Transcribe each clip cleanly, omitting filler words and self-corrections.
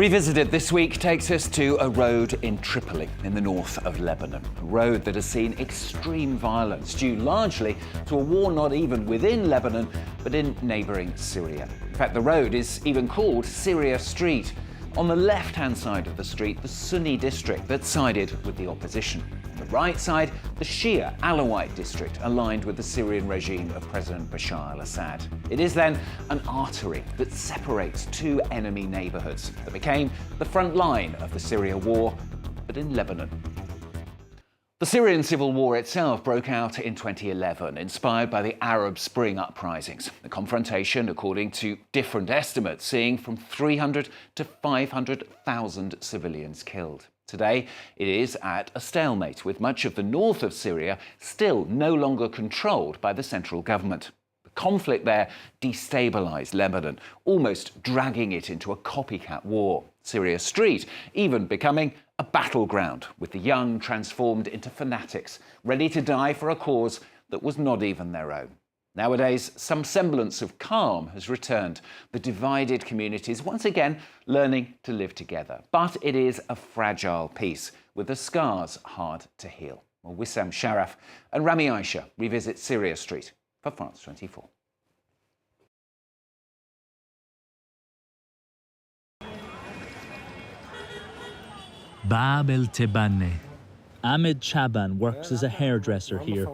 Revisited this week takes us to a road in Tripoli in the north of Lebanon. A road that has seen extreme violence due largely to a war not even within Lebanon but in neighbouring Syria. In fact, the road is even called Syria Street. On the left-hand side of the street, the Sunni district that sided with the opposition. On the right side, the Shia Alawite district aligned with the Syrian regime of President Bashar al-Assad. It is then an artery that separates two enemy neighbourhoods that became the front line of the Syria war, but in Lebanon. The Syrian civil war itself broke out in 2011, inspired by the Arab Spring uprisings. The confrontation, according to different estimates, seeing from 300 to 500,000 civilians killed. Today, it is at a stalemate, with much of the north of Syria still no longer controlled by the central government. The conflict there destabilised Lebanon, almost dragging it into a copycat war. Syria Street even becoming a battleground, with the young transformed into fanatics, ready to die for a cause that was not even their own. Nowadays, some semblance of calm has returned. The divided communities once again learning to live together. But it is a fragile peace, with the scars hard to heal. Well, Wissam Sharaf and Rami Aisha revisit Syria Street for France 24. Bab el-Tebanne. Ahmed Chaban works as a hairdresser here.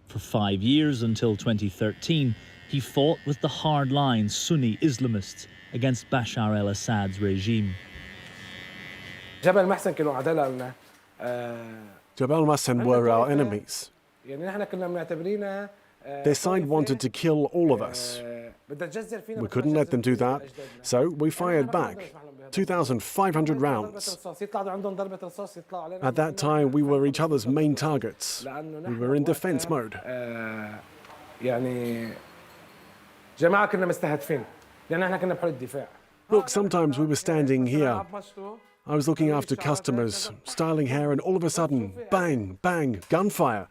For 5 years, until 2013, he fought with the hard-line Sunni Islamists against Bashar al-Assad's regime. Jabal Massen were our enemies. Their side wanted to kill all of us. We couldn't let them do that, so we fired back. 2,500 rounds. At that time, we were each other's main targets. We were in defense mode. Look, sometimes we were standing here. I was looking after customers, styling hair, and all of a sudden, bang, bang, gunfire.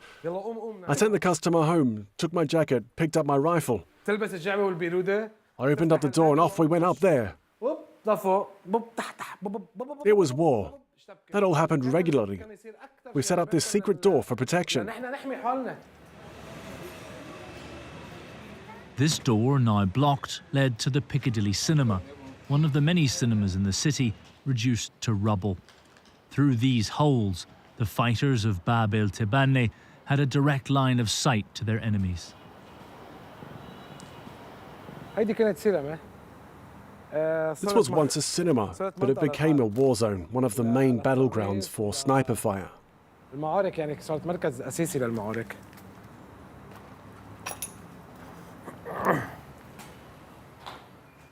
I sent the customer home, took my jacket, picked up my rifle. I opened up the door and off we went up there. It was war. That all happened regularly. We set up this secret door for protection. This door, now blocked, led to the Piccadilly Cinema, one of the many cinemas in the city reduced to rubble. Through these holes, the fighters of Bab el-Tebanne had a direct line of sight to their enemies. This was once a cinema, but it became a war zone, one of the main battlegrounds for sniper fire.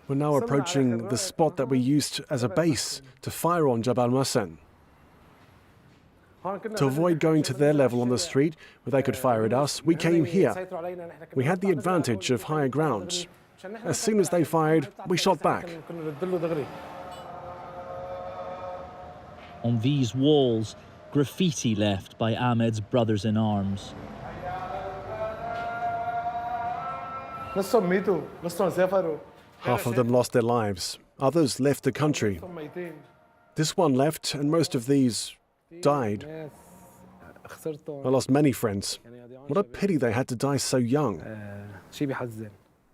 We're now approaching the spot that we used as a base to fire on Jabal Massen. To avoid going to their level on the street, where they could fire at us, we came here. We had the advantage of higher ground. As soon as they fired, we shot back. On these walls, graffiti left by Ahmed's brothers-in-arms. Half of them lost their lives. Others left the country. This one left, and most of these died. I lost many friends. What a pity they had to die so young.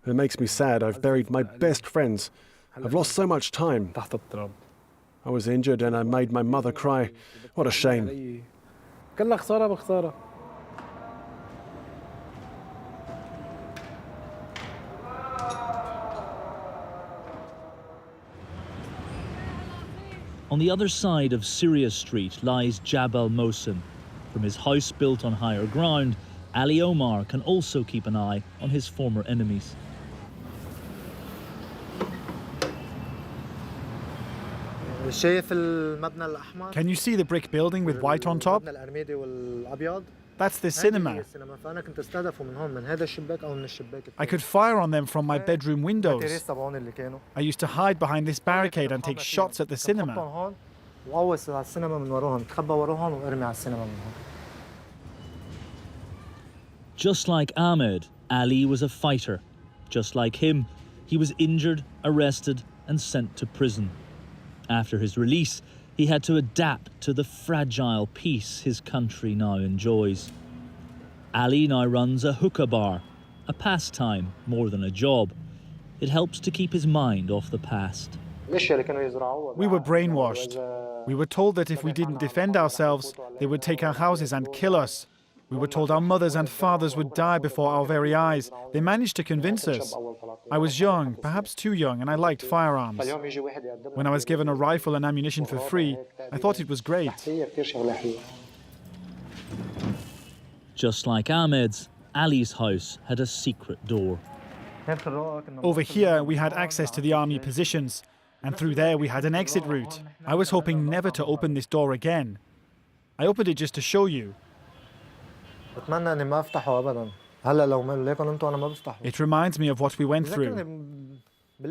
It makes me sad. I've buried my best friends. I've lost so much time. I was injured and I made my mother cry. What a shame. On the other side of Syria Street lies Jabal Mosin. From his house built on higher ground, Ali Omar can also keep an eye on his former enemies. Can you see the brick building with white on top? That's the cinema. I could fire on them from my bedroom windows. I used to hide behind this barricade and take shots at the cinema. Just like Ahmed, Ali was a fighter. Just like him, he was injured, arrested, and sent to prison. After his release, he had to adapt to the fragile peace his country now enjoys. Ali now runs a hookah bar, a pastime more than a job. It helps to keep his mind off the past. We were brainwashed. We were told that if we didn't defend ourselves, they would take our houses and kill us. We were told our mothers and fathers would die before our very eyes. They managed to convince us. I was young, perhaps too young, and I liked firearms. When I was given a rifle and ammunition for free, I thought it was great. Just like Ahmed's, Ali's house had a secret door. Over here, we had access to the army positions, and through there we had an exit route. I was hoping never to open this door again. I opened it just to show you. It reminds me of what we went through.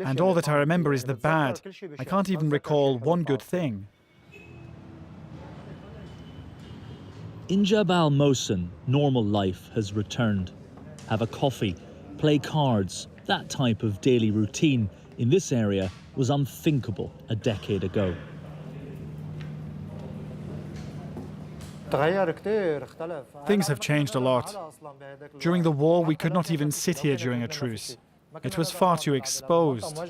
And all that I remember is the bad. I can't even recall one good thing. In Jabal Mohsen, normal life has returned. Have a coffee, play cards, that type of daily routine in this area was unthinkable a decade ago. Things have changed a lot. During the war, we could not even sit here during a truce. It was far too exposed.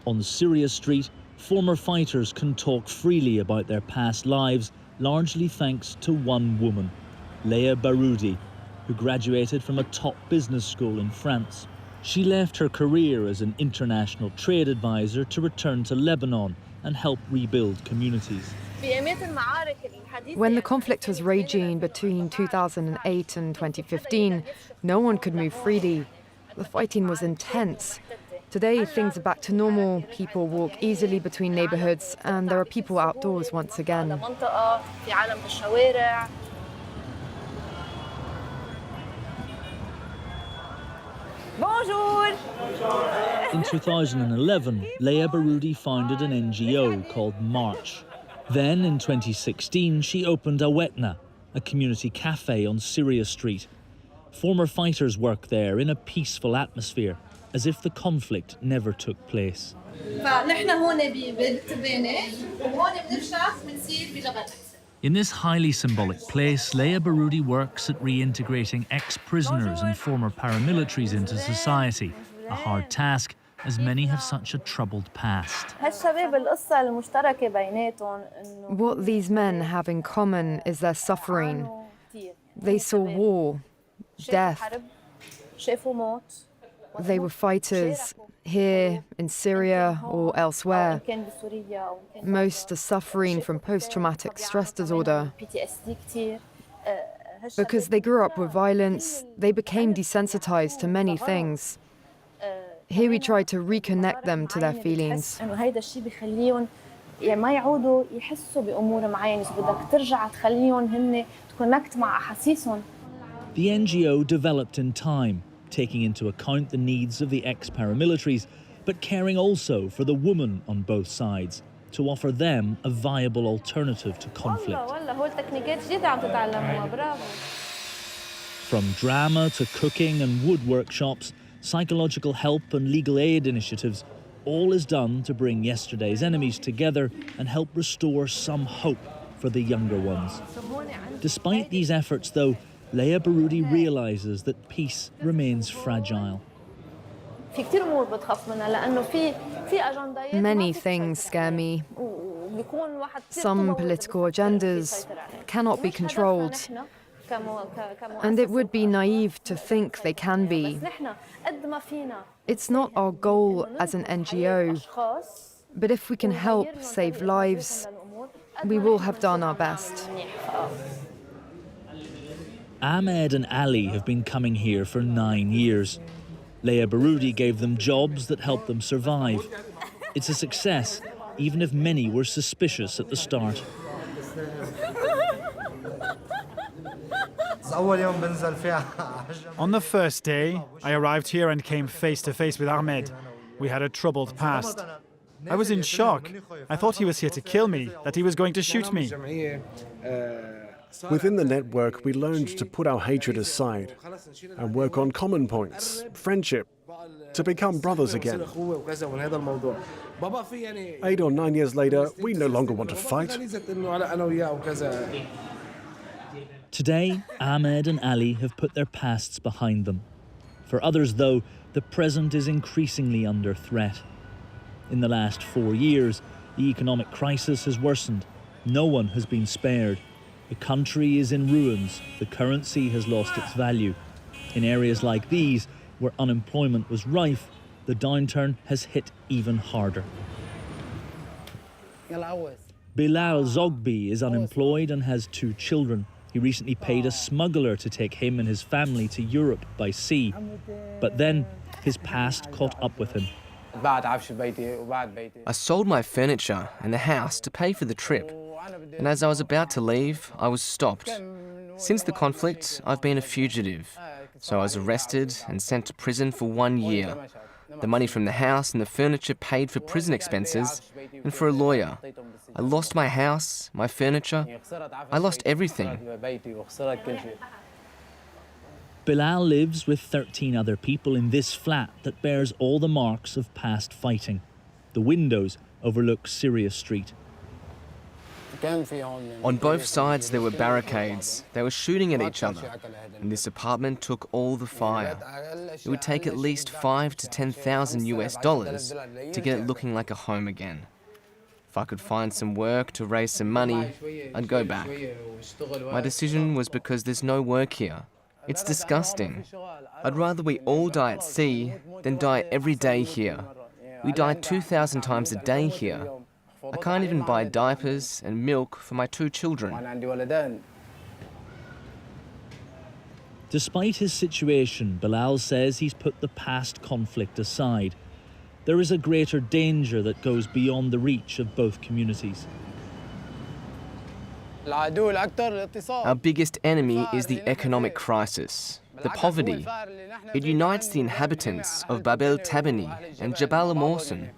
On Syria Street, former fighters can talk freely about their past lives, largely thanks to one woman, Leah Baroudi, who graduated from a top business school in France. She left her career as an international trade advisor to return to Lebanon and help rebuild communities. When the conflict was raging between 2008 and 2015, no one could move freely. The fighting was intense. Today, things are back to normal. People walk easily between neighbourhoods, and there are people outdoors once again. Bonjour! In 2011, Leah Baroudi founded an NGO called March. Then, in 2016, she opened Awetna, a community cafe on Syria Street. Former fighters work there in a peaceful atmosphere, as if the conflict never took place. In this highly symbolic place, Leah Baroudi works at reintegrating ex-prisoners and former paramilitaries into society, a hard task as many have such a troubled past. What these men have in common is their suffering. They saw war, death. They were fighters here, in Syria or elsewhere. Most are suffering from post-traumatic stress disorder. Because they grew up with violence, they became desensitized to many things. Here we try to reconnect them to their feelings. The NGO developed in time, taking into account the needs of the ex-paramilitaries, but caring also for the woman on both sides, to offer them a viable alternative to conflict. From drama to cooking and wood workshops, psychological help and legal aid initiatives, all is done to bring yesterday's enemies together and help restore some hope for the younger ones. Despite these efforts, though, Leah Baroudi realises that peace remains fragile. Many things scare me. Some political agendas cannot be controlled. And it would be naive to think they can be. It's not our goal as an NGO, but if we can help save lives, we will have done our best. Ahmed and Ali have been coming here for 9 years. Leah Baroudi gave them jobs that helped them survive. It's a success, even if many were suspicious at the start. On the first day, I arrived here and came face to face with Ahmed. We had a troubled past. I was in shock. I thought he was here to kill me, that he was going to shoot me. Within the network, we learned to put our hatred aside and work on common points, friendship, to become brothers again. 8 or 9 years later, we no longer want to fight. Today, Ahmed and Ali have put their pasts behind them. For others, though, the present is increasingly under threat. In the last 4 years, the economic crisis has worsened. No one has been spared. The country is in ruins. The currency has lost its value. In areas like these, where unemployment was rife, the downturn has hit even harder. Bilal Zogbi is unemployed and has 2 children. He recently paid a smuggler to take him and his family to Europe by sea. But then his past caught up with him. I sold my furniture and the house to pay for the trip. And as I was about to leave, I was stopped. Since the conflict, I've been a fugitive. So I was arrested and sent to prison for 1 year. The money from the house and the furniture paid for prison expenses and for a lawyer. I lost my house, my furniture. I lost everything. Bilal lives with 13 other people in this flat that bears all the marks of past fighting. The windows overlook Syria Street. On both sides there were barricades. They were shooting at each other. And this apartment took all the fire. It would take at least $5,000 to $10,000 to get it looking like a home again. If I could find some work to raise some money, I'd go back. My decision was because there's no work here. It's disgusting. I'd rather we all die at sea than die every day here. We die 2,000 times a day here. I can't even buy diapers and milk for my 2 children. Despite his situation, Bilal says he's put the past conflict aside. There is a greater danger that goes beyond the reach of both communities. Our biggest enemy is the economic crisis, the poverty. It unites the inhabitants of Bab el-Tabani and Jabal al-Mawsin.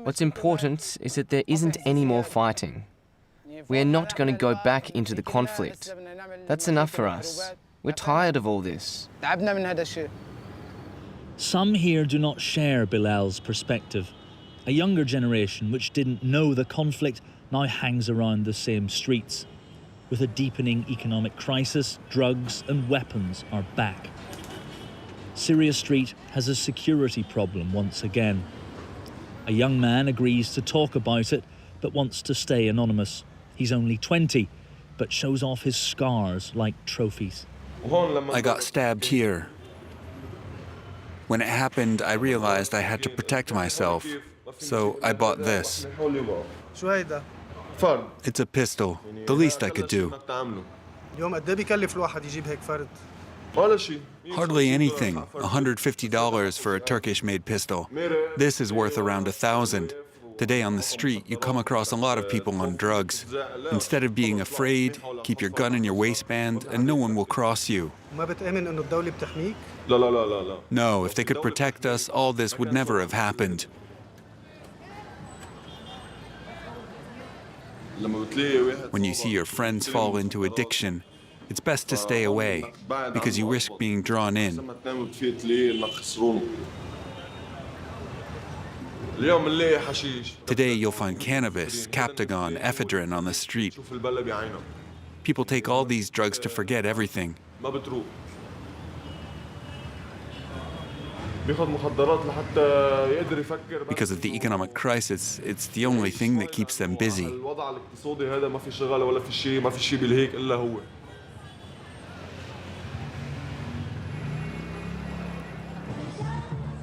What's important is that there isn't any more fighting. We are not going to go back into the conflict. That's enough for us. We're tired of all this. Some here do not share Bilal's perspective. A younger generation which didn't know the conflict now hangs around the same streets. With a deepening economic crisis, drugs and weapons are back. Syria Street has a security problem once again. A young man agrees to talk about it, but wants to stay anonymous. He's only 20, but shows off his scars like trophies. I got stabbed here. When it happened, I realized I had to protect myself, so I bought this. It's a pistol, the least I could do. Hardly anything, $150 for a Turkish-made pistol. This is worth around $1,000. Today on the street, you come across a lot of people on drugs. Instead of being afraid, keep your gun in your waistband and no one will cross you. No, if they could protect us, all this would never have happened. When you see your friends fall into addiction, it's best to stay away, because you risk being drawn in. Today you'll find cannabis, Captagon, ephedrine on the street. People take all these drugs to forget everything. Because of the economic crisis, it's the only thing that keeps them busy.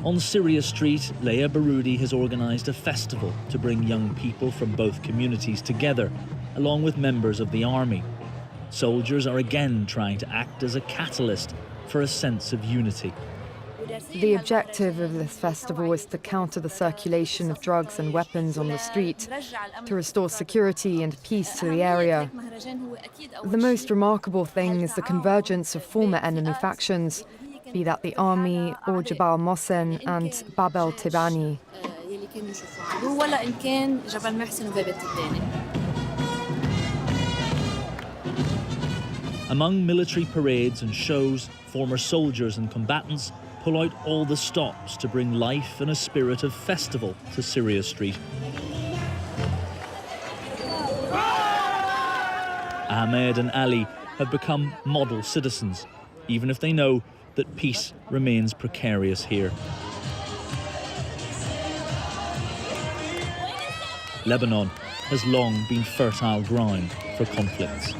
On Syria Street, Leah Baroudi has organised a festival to bring young people from both communities together, along with members of the army. Soldiers are again trying to act as a catalyst for a sense of unity. The objective of this festival is to counter the circulation of drugs and weapons on the street, to restore security and peace to the area. The most remarkable thing is the convergence of former enemy factions, be that the army or Jabal al-Mawsin and Bab el-Tabani. كانوا يشوفوا عدو ولا إن كان جبل محسن وبابة الثاني. Among military parades and shows, former soldiers and combatants pull out all the stops to bring life and a spirit of festival to Syria Street. Ahmed and Ali have become model citizens, even if they know that peace remains precarious here. Lebanon has long been fertile ground for conflicts.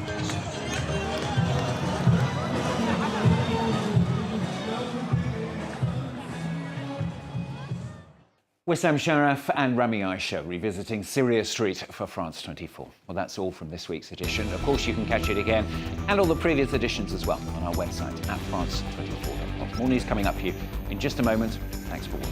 Wissam Sharaf and Rami Aisha revisiting Syria Street for France 24. Well, that's all from this week's edition. Of course, you can catch it again and all the previous editions as well on our website at france24.com. More news coming up for you in just a moment. Thanks for watching.